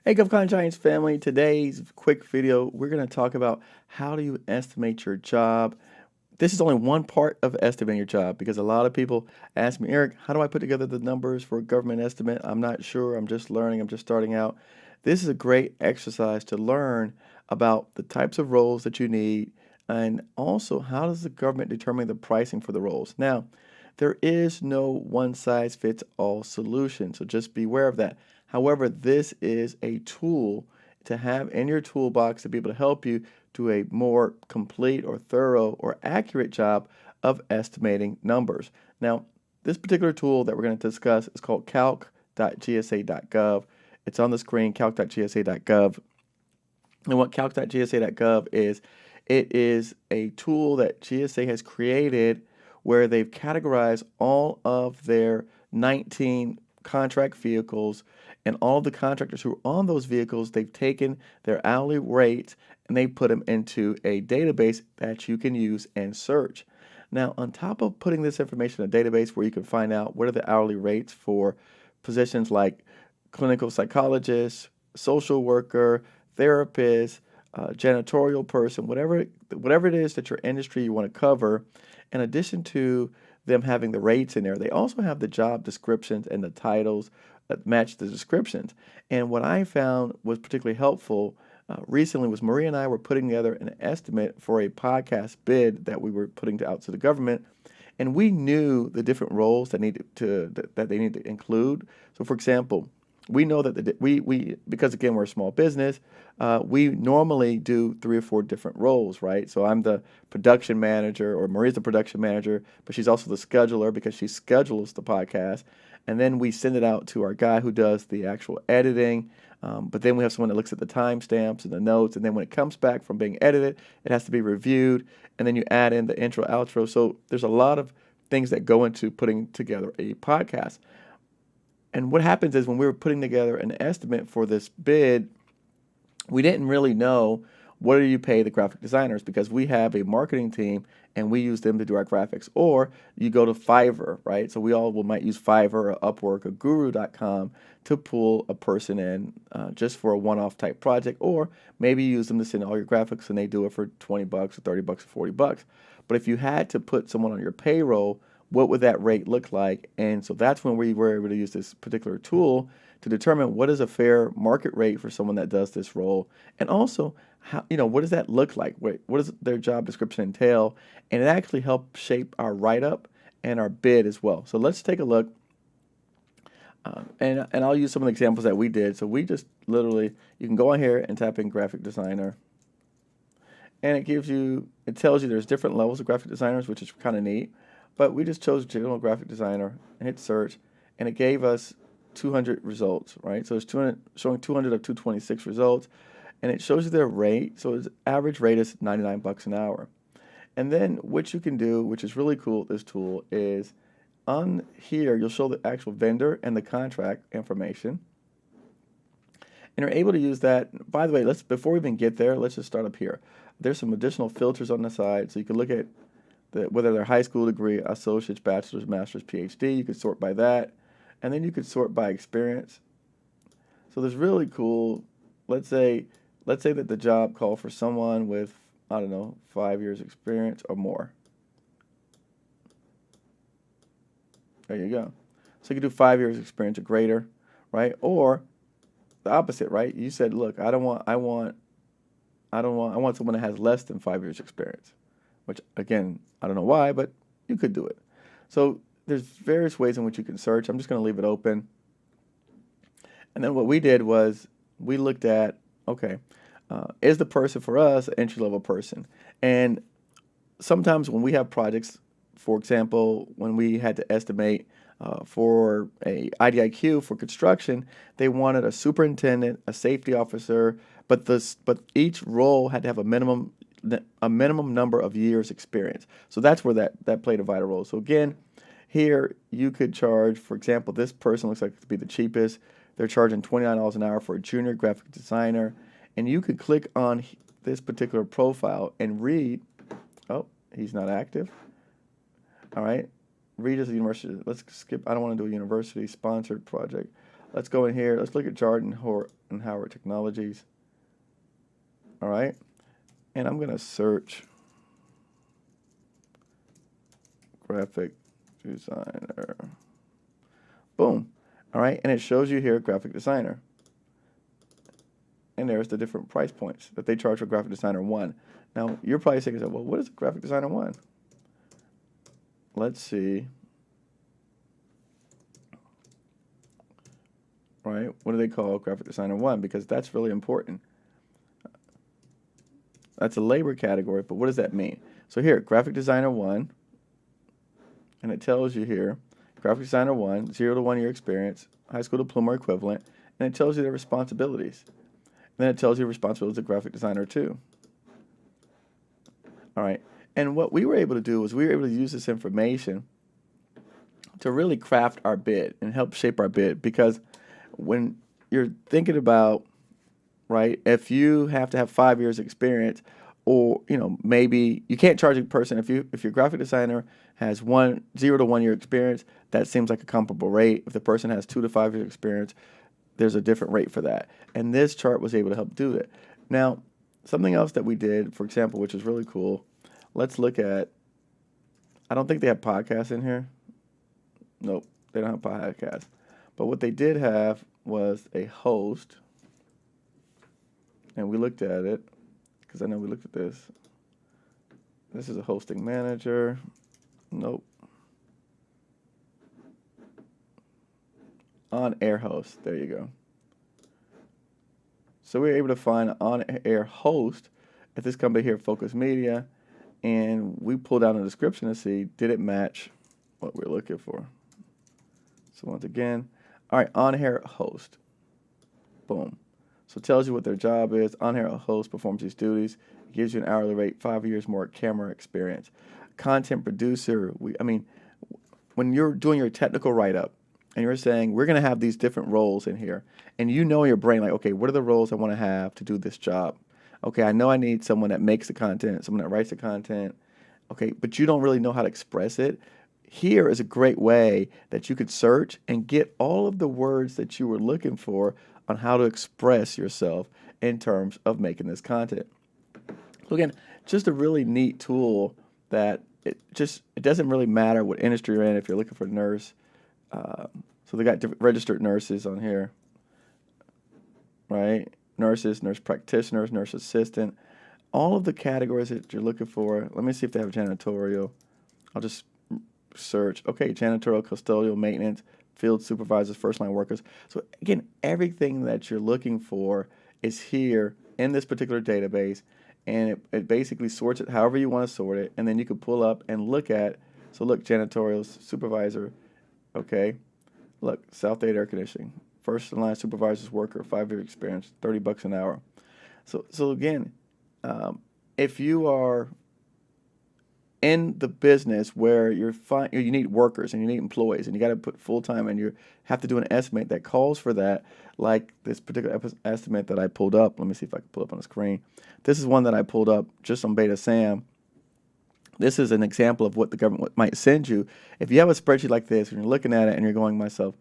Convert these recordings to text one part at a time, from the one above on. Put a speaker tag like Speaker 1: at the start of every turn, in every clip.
Speaker 1: Hey, Govcon Giants family, today's quick video, we're going to talk about how do you estimate your job. This is only one part of estimating your job because a lot of people ask me, Eric, how do I put together the numbers for a government estimate? I'm not sure. I'm just learning. I'm just starting out. This is a great exercise to learn about the types of roles that you need and also how does the government determine the pricing for the roles. Now, there is no one size fits all solution, so just beware of that. However, this is a tool to have in your toolbox to be able to help you do a more complete or thorough or accurate job of estimating numbers. Now, this particular tool that we're going to discuss is called calc.gsa.gov. It's on the screen, calc.gsa.gov. And what calc.gsa.gov is, it is a tool that GSA has created where they've categorized all of their 19 contract vehicles and all the contractors who are on those vehicles. They've taken their hourly rates and they put them into a database that you can use and search. Now, on top of putting this information in a database where you can find out what are the hourly rates for positions like clinical psychologist, social worker, therapist, janitorial person, whatever it is that your industry you want to cover, in addition to them having the rates in there, they also have the job descriptions and the titles that match the descriptions. And what I found was particularly helpful recently was Maria and I were putting together an estimate for a podcast bid that we were putting out to the government, and we knew the different roles that they need to include. So, for example, we know that we because again we're a small business, we normally do 3 or 4 different roles, right? So I'm the production manager, or Maria's the production manager, but she's also the scheduler because she schedules the podcast, and then we send it out to our guy who does the actual editing. But then we have someone that looks at the timestamps and the notes, and then when it comes back from being edited, it has to be reviewed, and then you add in the intro, outro. So there's a lot of things that go into putting together a podcast. And what happens is when we were putting together an estimate for this bid, we didn't really know what do you pay the graphic designers because we have a marketing team and we use them to do our graphics. Or you go to Fiverr, right? So we all might use Fiverr or Upwork or Guru.com to pull a person in just for a one-off type project, or maybe you use them to send all your graphics and they do it for 20 bucks or 30 bucks or 40 bucks. But if you had to put someone on your payroll, what would that rate look like? And so that's when we were able to use this particular tool to determine what is a fair market rate for someone that does this role, and also how, what does that look like? What does their job description entail? And it actually helped shape our write-up and our bid as well. So let's take a look, and I'll use some of the examples that we did. So we just literally, you can go on here and type in graphic designer, and it tells you there's different levels of graphic designers, which is kind of neat. But we just chose general graphic designer and hit search, and it gave us 200 results, right? So it's 200, showing 200 of 226 results, and it shows you their rate. So its average rate is 99 bucks an hour. And then what you can do, which is really cool, this tool is on here, you'll show the actual vendor and the contract information. And you're able to use that. By the way, before we even get there, let's just start up here. There's some additional filters on the side, so you can look at whether they're high school degree, associate's, bachelor's, master's, PhD. You could sort by that, and then you could sort by experience. So there's really cool. Let's say that the job called for someone with, I don't know, 5 years experience or more. There you go. So you could do 5 years experience or greater, right? Or the opposite, right? You said, look, I want someone that has less than 5 years experience, which again, I don't know why, but you could do it. So there's various ways in which you can search. I'm just going to leave it open. And then what we did was we looked at, okay, is the person for us an entry-level person? And sometimes when we have projects, for example, when we had to estimate for a IDIQ for construction, they wanted a superintendent, a safety officer, but each role had to have a minimum number of years experience. So that's where that played a vital role. So again, here you could charge, for example, this person looks like to be the cheapest. They're charging $29 an hour for a junior graphic designer. And you could click on this particular profile and read, oh, he's not active. All right, read as a university. Let's skip, I don't want to do a university sponsored project. let's go in here. Let's look at Jordan and Howard Technologies. All right. And I'm going to search graphic designer. Boom. All right. And it shows you here graphic designer. And there's the different price points that they charge for graphic designer 1. Now, you're probably saying, well, what is a graphic designer 1? Let's see. Right? What do they call graphic designer 1? Because that's really important. That's a labor category, but what does that mean? So here, graphic designer 1, and it tells you here, graphic designer 1, 0 to 1 year experience, high school diploma or equivalent, and it tells you their responsibilities. And then it tells you responsibilities of graphic designer 2. All right. And what we were able to do was we were able to use this information to really craft our bid and help shape our bid, because when you're thinking about, right, if you have to have 5 years experience, or maybe you can't charge a person if your graphic designer has 0 to 1 year experience, that seems like a comparable rate. If the person has 2 to 5 years experience, there's a different rate for that. And this chart was able to help do that. Now, something else that we did, for example, which is really cool, let's look at, I don't think they have podcasts in here. Nope, they don't have podcasts. But what they did have was a host, and we looked at it, because I know we looked at this. This is a hosting manager. Nope. On-air host. There you go. So we were able to find an on-air host at this company here, Focus Media, and we pulled down a description to see, did it match what we're looking for? So once again, all right, on-air host. Boom. So it tells you what their job is. On-air host performs these duties. It gives you an hourly rate, 5 years more camera experience. Content producer, when you're doing your technical write-up, and you're saying, we're going to have these different roles in here. And you know in your brain, like, okay, what are the roles I want to have to do this job? Okay, I know I need someone that makes the content, someone that writes the content. Okay, but you don't really know how to express it. Here is a great way that you could search and get all of the words that you were looking for on how to express yourself in terms of making this content. So again, just a really neat tool that it doesn't really matter what industry you're in. If you're looking for a nurse, so they got registered nurses on here, right? Nurses, nurse practitioners, nurse assistant, all of the categories that you're looking for. Let me see if they have janitorial. I'll just search. Okay, janitorial, custodial, maintenance, field supervisors, first line workers. So again, everything that you're looking for is here in this particular database, and it basically sorts it however you want to sort it, and then you can pull up and look at, so look, janitorial supervisor. Okay, look, South Dade Air Conditioning, first line supervisor's worker, 5 year experience, $30 an hour. So again, if you are in the business where you need workers and you need employees and you got to put full time and you have to do an estimate that calls for that, like this particular estimate that I pulled up. Let me see if I can pull up on the screen. This is one that I pulled up just on Beta Sam. This is an example of what the government might send you. If you have a spreadsheet like this and you're looking at it and you're going to myself,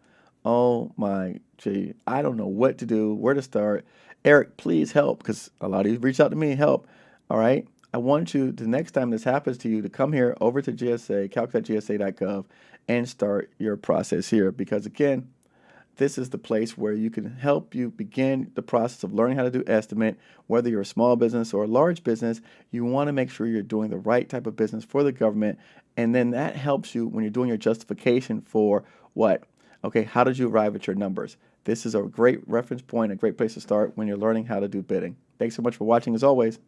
Speaker 1: oh my gee, I don't know what to do, where to start. Eric, please help, because a lot of you reach out to me, help. All right. I want you, the next time this happens to you, to come here over to GSA, calc.gsa.gov, and start your process here. Because again, this is the place where you can help you begin the process of learning how to do estimate. Whether you're a small business or a large business, you want to make sure you're doing the right type of business for the government. And then that helps you when you're doing your justification for what? Okay, how did you arrive at your numbers? This is a great reference point, a great place to start when you're learning how to do bidding. Thanks so much for watching as always.